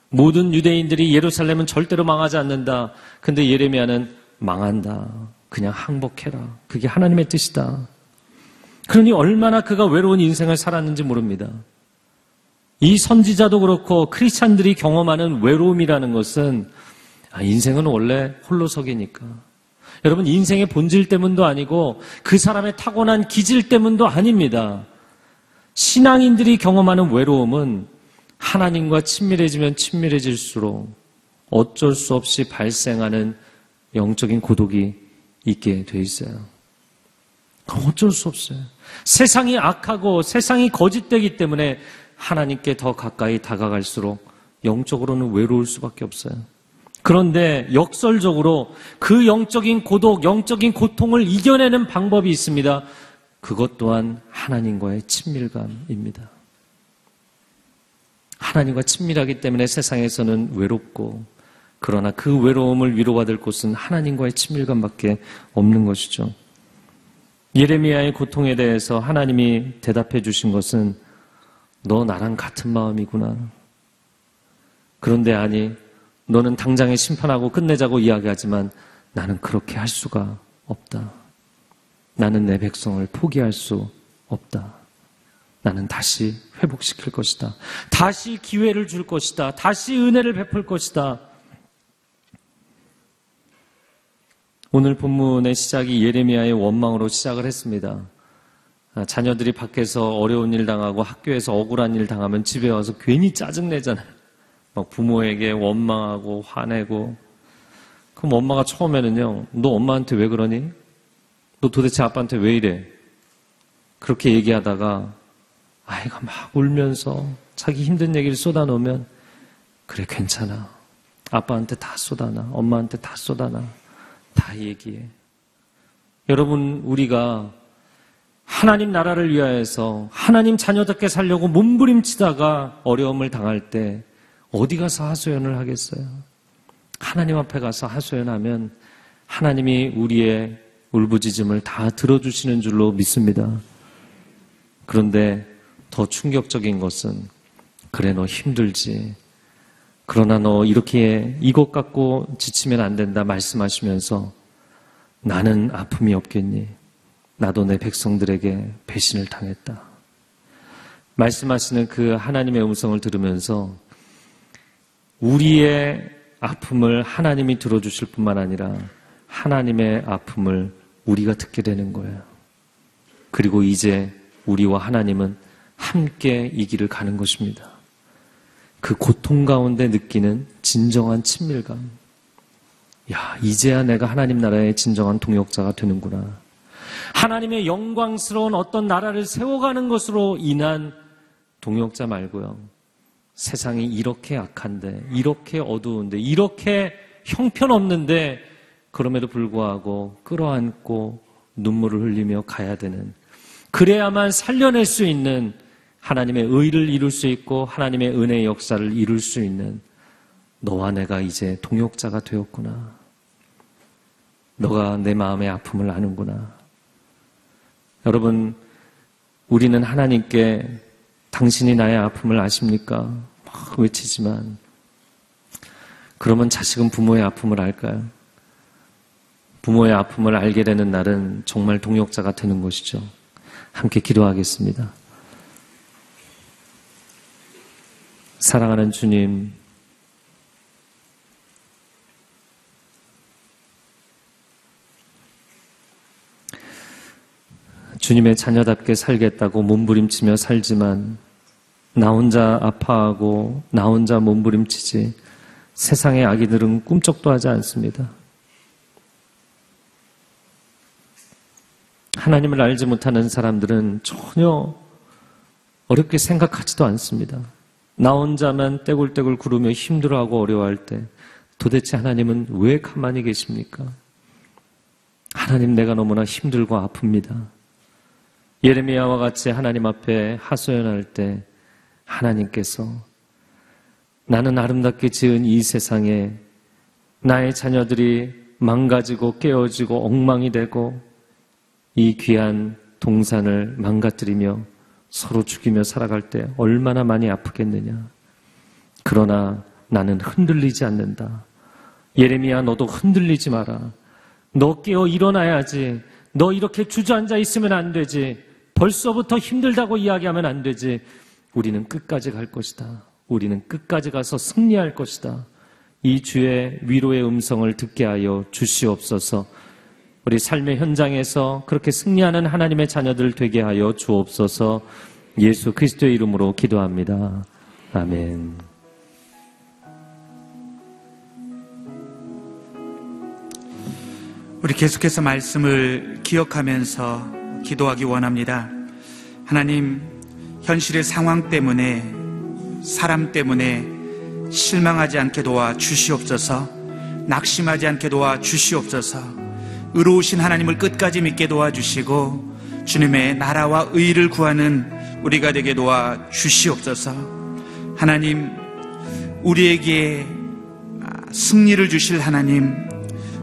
모든 유대인들이 예루살렘은 절대로 망하지 않는다. 근데 예레미야는 망한다. 그냥 항복해라. 그게 하나님의 뜻이다. 그러니 얼마나 그가 외로운 인생을 살았는지 모릅니다. 이 선지자도 그렇고 크리스찬들이 경험하는 외로움이라는 것은 인생은 원래 홀로서기니까. 여러분, 인생의 본질 때문도 아니고 그 사람의 타고난 기질 때문도 아닙니다. 신앙인들이 경험하는 외로움은 하나님과 친밀해지면 친밀해질수록 어쩔 수 없이 발생하는 영적인 고독이 있게 돼 있어요. 어쩔 수 없어요. 세상이 악하고 세상이 거짓되기 때문에 하나님께 더 가까이 다가갈수록 영적으로는 외로울 수밖에 없어요. 그런데 역설적으로 그 영적인 고독, 영적인 고통을 이겨내는 방법이 있습니다. 그것 또한 하나님과의 친밀감입니다. 하나님과 친밀하기 때문에 세상에서는 외롭고, 그러나 그 외로움을 위로받을 곳은 하나님과의 친밀감밖에 없는 것이죠. 예레미야의 고통에 대해서 하나님이 대답해 주신 것은 너 나랑 같은 마음이구나. 그런데 아니, 너는 당장에 심판하고 끝내자고 이야기하지만 나는 그렇게 할 수가 없다. 나는 내 백성을 포기할 수 없다. 나는 다시 회복시킬 것이다. 다시 기회를 줄 것이다. 다시 은혜를 베풀 것이다. 오늘 본문의 시작이 예레미야의 원망으로 시작을 했습니다. 자녀들이 밖에서 어려운 일 당하고 학교에서 억울한 일 당하면 집에 와서 괜히 짜증내잖아요. 막 부모에게 원망하고 화내고. 그럼 엄마가 처음에는요, 너 엄마한테 왜 그러니? 너 도대체 아빠한테 왜 이래? 그렇게 얘기하다가 아이가 막 울면서 자기 힘든 얘기를 쏟아놓으면 그래 괜찮아. 아빠한테 다 쏟아놔. 엄마한테 다 쏟아놔. 다 얘기해. 여러분, 우리가 하나님 나라를 위하여서 하나님 자녀답게 살려고 몸부림치다가 어려움을 당할 때 어디 가서 하소연을 하겠어요? 하나님 앞에 가서 하소연하면 하나님이 우리의 울부짖음을 다 들어주시는 줄로 믿습니다. 그런데 더 충격적인 것은 그래 너 힘들지. 그러나 너 이렇게 이것 갖고 지치면 안 된다 말씀하시면서 나는 아픔이 없겠니? 나도 내 백성들에게 배신을 당했다. 말씀하시는 그 하나님의 음성을 들으면서 우리의 아픔을 하나님이 들어주실 뿐만 아니라 하나님의 아픔을 우리가 듣게 되는 거예요. 그리고 이제 우리와 하나님은 함께 이 길을 가는 것입니다. 그 고통 가운데 느끼는 진정한 친밀감. 야, 이제야 내가 하나님 나라의 진정한 동역자가 되는구나. 하나님의 영광스러운 어떤 나라를 세워가는 것으로 인한 동역자 말고요. 세상이 이렇게 악한데, 이렇게 어두운데, 이렇게 형편없는데 그럼에도 불구하고 끌어안고 눈물을 흘리며 가야 되는, 그래야만 살려낼 수 있는 하나님의 의를 이룰 수 있고 하나님의 은혜의 역사를 이룰 수 있는 너와 내가 이제 동역자가 되었구나. 너가 내 마음의 아픔을 아는구나. 여러분, 우리는 하나님께 당신이 나의 아픔을 아십니까? 막 외치지만 그러면 자식은 부모의 아픔을 알까요? 부모의 아픔을 알게 되는 날은 정말 동역자가 되는 것이죠. 함께 기도하겠습니다. 사랑하는 주님, 주님의 자녀답게 살겠다고 몸부림치며 살지만 나 혼자 아파하고 나 혼자 몸부림치지 세상의 아기들은 꿈쩍도 하지 않습니다. 하나님을 알지 못하는 사람들은 전혀 어렵게 생각하지도 않습니다. 나 혼자만 떼굴떼굴 구르며 힘들어하고 어려워할 때 도대체 하나님은 왜 가만히 계십니까? 하나님, 내가 너무나 힘들고 아픕니다. 예레미야와 같이 하나님 앞에 하소연할 때 하나님께서 나는 아름답게 지은 이 세상에 나의 자녀들이 망가지고 깨어지고 엉망이 되고 이 귀한 동산을 망가뜨리며 서로 죽이며 살아갈 때 얼마나 많이 아프겠느냐. 그러나 나는 흔들리지 않는다. 예레미야, 너도 흔들리지 마라. 너 깨어 일어나야지. 너 이렇게 주저앉아 있으면 안 되지. 벌써부터 힘들다고 이야기하면 안 되지. 우리는 끝까지 갈 것이다. 우리는 끝까지 가서 승리할 것이다. 이 주의 위로의 음성을 듣게 하여 주시옵소서. 우리 삶의 현장에서 그렇게 승리하는 하나님의 자녀들 되게 하여 주옵소서. 예수 그리스도의 이름으로 기도합니다. 아멘. 우리 계속해서 말씀을 기억하면서 기도하기 원합니다. 하나님, 현실의 상황 때문에, 사람 때문에 실망하지 않게 도와 주시옵소서. 낙심하지 않게 도와 주시옵소서. 의로우신 하나님을 끝까지 믿게 도와주시고 주님의 나라와 의를 구하는 우리가 되게 도와 주시옵소서. 하나님, 우리에게 승리를 주실 하나님,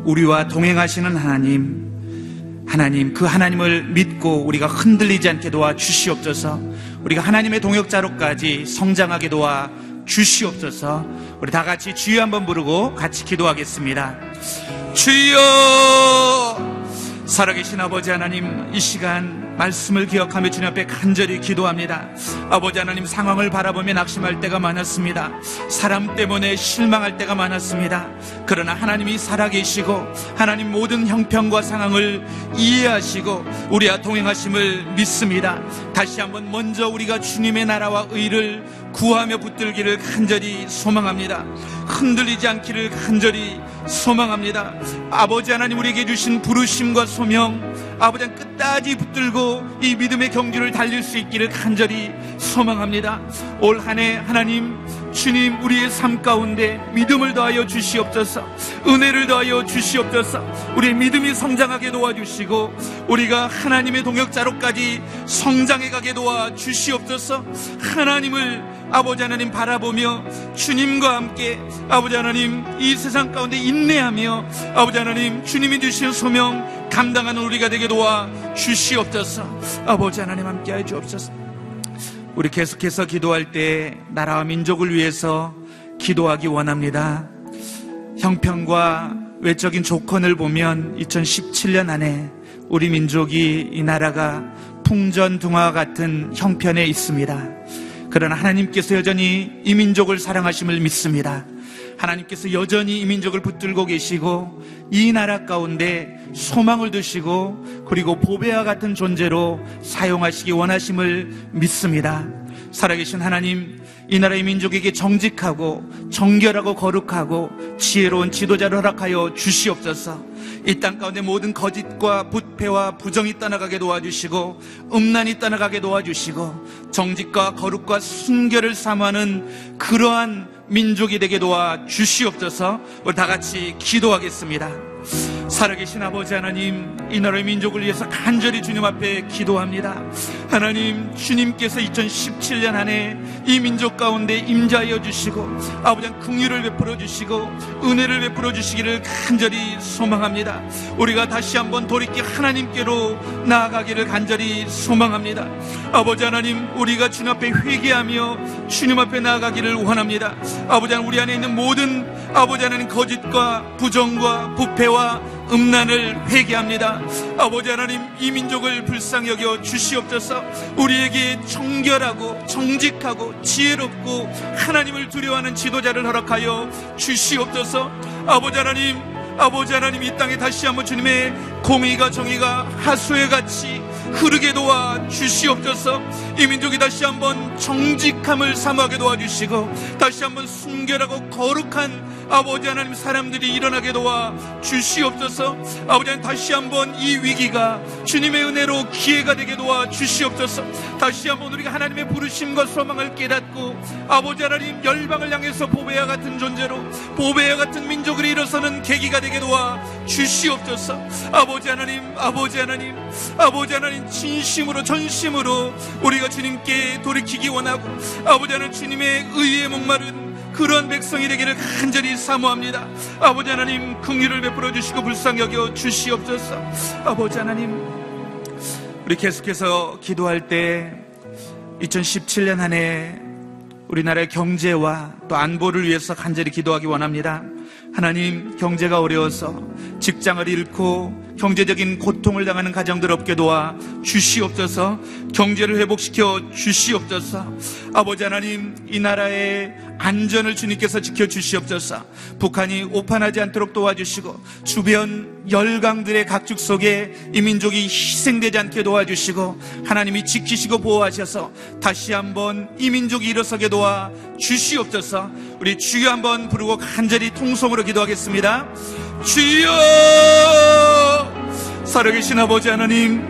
우리와 동행하시는 하나님, 그 하나님을 믿고 우리가 흔들리지 않게 도와 주시옵소서. 우리가 하나님의 동역자로까지 성장하게 도와 주시옵소서. 우리 다 같이 주여 한번 부르고 같이 기도하겠습니다. 주여! 살아계신 아버지 하나님, 이 시간 말씀을 기억하며 주님 앞에 간절히 기도합니다. 아버지 하나님, 상황을 바라보며 낙심할 때가 많았습니다. 사람 때문에 실망할 때가 많았습니다. 그러나 하나님이 살아계시고 하나님 모든 형편과 상황을 이해하시고 우리와 동행하심을 믿습니다. 다시 한번 먼저 우리가 주님의 나라와 의를 구하며 붙들기를 간절히 소망합니다. 흔들리지 않기를 간절히 소망합니다. 아버지 하나님, 우리에게 주신 부르심과 소명, 아버지 하나님 끝까지 붙들고 이 믿음의 경주를 달릴 수 있기를 간절히 소망합니다. 올 한 해 하나님, 주님 우리의 삶 가운데 믿음을 더하여 주시옵소서. 은혜를 더하여 주시옵소서. 우리의 믿음이 성장하게 도와주시고 우리가 하나님의 동역자로까지 성장해가게 도와 주시옵소서. 하나님을 아버지 하나님 바라보며 주님과 함께 아버지 하나님 이 세상 가운데 인내하며 아버지 하나님 주님이 주신 소명 감당하는 우리가 되게 도와 주시옵소서. 아버지 하나님 함께하여 주옵소서. 우리 계속해서 기도할 때 나라와 민족을 위해서 기도하기 원합니다. 형편과 외적인 조건을 보면 2017년 안에 우리 민족이, 이 나라가 풍전등화와 같은 형편에 있습니다. 그러나 하나님께서 여전히 이 민족을 사랑하심을 믿습니다. 하나님께서 여전히 이 민족을 붙들고 계시고 이 나라 가운데 소망을 두시고 그리고 보배와 같은 존재로 사용하시기 원하심을 믿습니다. 살아계신 하나님, 이 나라의 민족에게 정직하고 정결하고 거룩하고 지혜로운 지도자를 허락하여 주시옵소서. 이 땅 가운데 모든 거짓과 부패와 부정이 떠나가게 도와주시고 음란이 떠나가게 도와주시고 정직과 거룩과 순결을 사모하는 그러한 민족이 되게 도와 주시옵소서. 우리 다 같이 기도하겠습니다. 살아계신 아버지 하나님, 이 나라의 민족을 위해서 간절히 주님 앞에 기도합니다. 하나님, 주님께서 2017년 한 해 이 민족 가운데 임재하여 주시고 아버지 긍휼을 베풀어 주시고 은혜를 베풀어 주시기를 간절히 소망합니다. 우리가 다시 한번 돌이켜 하나님께로 나아가기를 간절히 소망합니다. 아버지 하나님, 우리가 주님 앞에 회개하며 주님 앞에 나아가기를 원합니다. 아버지 하나님, 우리 안에 있는 모든 아버지 하나님 거짓과 부정과 부패와 음란을 회개합니다. 아버지 하나님, 이 민족을 불쌍히 여겨 주시옵소서. 우리에게 정결하고 정직하고 지혜롭고 하나님을 두려워하는 지도자를 허락하여 주시옵소서. 아버지 하나님, 이 땅에 다시 한번 주님의 공의가 정의가 하수의 같이 흐르게 도와 주시옵소서. 이 민족이 다시 한번 정직함을 사모하게 도와주시고 다시 한번 순결하고 거룩한 아버지 하나님 사람들이 일어나게 도와 주시옵소서. 아버지 하나님, 다시 한번 이 위기가 주님의 은혜로 기회가 되게 도와 주시옵소서. 다시 한번 우리가 하나님의 부르심과 소망을 깨닫고 아버지 하나님 열방을 향해서 보배와 같은 존재로 보배와 같은 민족을 일어서는 계기가 되게 도와 주시옵소서. 아버지 하나님 진심으로 전심으로 우리가 주님께 돌이키기 원하고 아버지 하나님 주님의 의에 목마른 그런 백성이 되기를 간절히 사모합니다. 아버지 하나님, 긍휼을 베풀어 주시고 불쌍히 여겨 주시옵소서. 아버지 하나님, 우리 계속해서 기도할 때 2017년 한 해 우리나라의 경제와 또 안보를 위해서 간절히 기도하기 원합니다. 하나님, 경제가 어려워서 직장을 잃고 경제적인 고통을 당하는 가정들 없게 도와 주시옵소서. 경제를 회복시켜 주시옵소서. 아버지 하나님, 이 나라의 안전을 주님께서 지켜주시옵소서. 북한이 오판하지 않도록 도와주시고 주변 열강들의 각축 속에 이 민족이 희생되지 않게 도와주시고 하나님이 지키시고 보호하셔서 다시 한번 이 민족이 일어서게 도와 주시옵소서. 우리 주여 한번 부르고 간절히 통성으로 기도하겠습니다. 주여! 살아계신 아버지 하나님,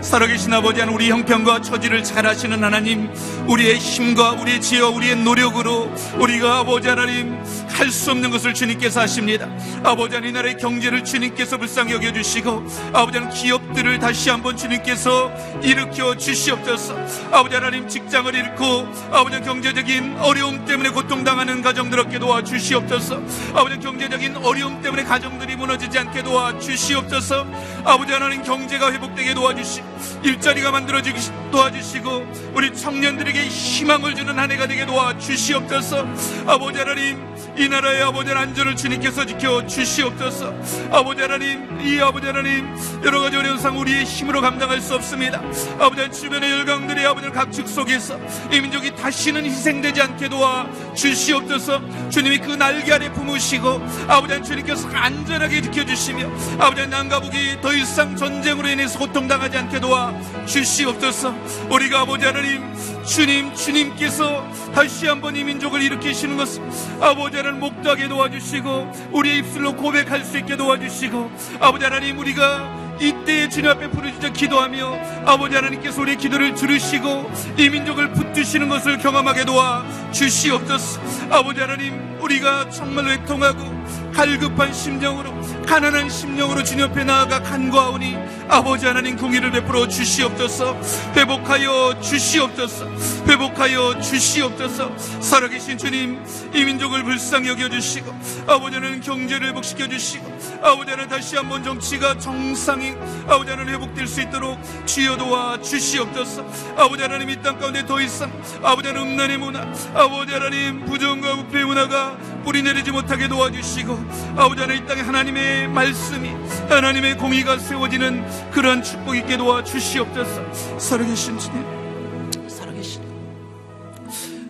우리 형편과 처지를 잘 아시는 하나님, 우리의 힘과 우리의 지혜와 우리의 노력으로 우리가 아버지 하나님 할 할 수 없는 것을 주님께서 하십니다. 아버지 하나님, 이 나라의 경제를 주님께서 불쌍히 여겨주시고, 아버지 하나님, 기업들을 다시 한번 주님께서 일으켜 주시옵소서. 아버지 하나님, 직장을 잃고 아버지 경제적인 어려움 때문에 고통당하는 가정들 얻게 도와주시옵소서. 아버지 경제적인 어려움 때문에 가정들이 무너지지 않게 도와주시옵소서. 아버지 하나님, 경제가 회복되게 도와주시고, 일자리가 만들어지게 도와주시고, 우리 청년들에게 희망을 주는 한 해가 되게 도와주시옵소서. 아버지 하나님, 이 나라의 아버지 하나님, 안전을 주님께서 지켜주시옵소서. 아버지 하나님, 이 아버지 하나님, 여러가지 어려운 상황 우리의 힘으로 감당할 수 없습니다. 아버지 하나님, 주변의 열강들의 아버지 하나님, 각축 속에서 이 민족이 다시는 희생되지 않게 도와주시옵소서. 주님이 그 날개 아래 품으시고, 아버지 하나님, 주님께서 안전하게 지켜주시며, 아버지 하나님, 남가북이 더 이상 전쟁으로 인해서 고통당하지 않게 도와주시옵소서. 우리가 아버지 하나님, 주님께서 다시 한번 이 민족을 일으키시는 것을 아버지 하나님 목도하게 도와주시고, 우리의 입술로 고백할 수 있게 도와주시고, 아버지 하나님, 우리가 이때에 주님 앞에 부르짖어 기도하며 아버지 하나님께서 우리의 기도를 들으시고 이 민족을 붙드시는 것을 경험하게 도와주시옵소서. 아버지 하나님, 우리가 정말 외통하고 갈급한 심령으로, 가난한 심령으로 주님 앞에 나아가 간구하오니 아버지 하나님, 공의를 베풀어 주시옵소서. 회복하여 주시옵소서. 회복하여 주시옵소서. 살아계신 주님, 이 민족을 불쌍히 여겨주시고, 아버지 하나님, 경제를 회복시켜 주시고, 아버지 하나님, 다시 한번 정치가 정상이 아버지 하나님 회복될 수 있도록 주여 도와 주시옵소서. 아버지 하나님, 이 땅 가운데 더 이상 아버지 하나님, 음란의 문화, 아버지 하나님, 부정과 우패의 문화가 뿌리내리지 못하게 도와주시고, 아버지 하나님, 이 땅에 하나님의 말씀이, 하나님의 공의가 세워지는 그러한 축복 있게 도와주시옵소서. 살아계신 주님,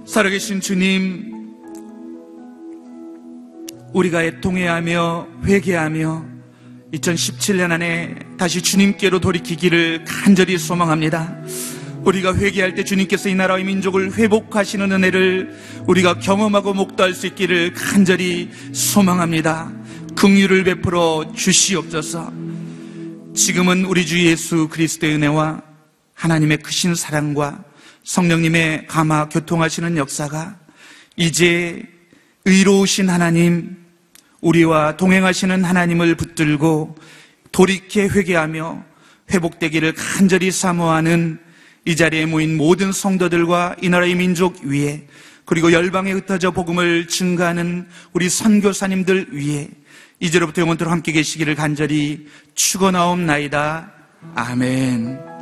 살아계신 주님, 우리가 애통해하며 회개하며 2017년 안에 다시 주님께로 돌이키기를 간절히 소망합니다. 우리가 회개할 때 주님께서 이 나라의 민족을 회복하시는 은혜를 우리가 경험하고 목도할 수 있기를 간절히 소망합니다. 긍휼을 베풀어 주시옵소서. 지금은 우리 주 예수 그리스도의 은혜와 하나님의 크신 사랑과 성령님의 감화 교통하시는 역사가 이제 의로우신 하나님, 우리와 동행하시는 하나님을 붙들고 돌이켜 회개하며 회복되기를 간절히 사모하는 이 자리에 모인 모든 성도들과 이 나라의 민족 위에, 그리고 열방에 흩어져 복음을 증거하는 우리 선교사님들 위에 이제로부터 영원토록 함께 계시기를 간절히 축원하옵나이다. 아멘.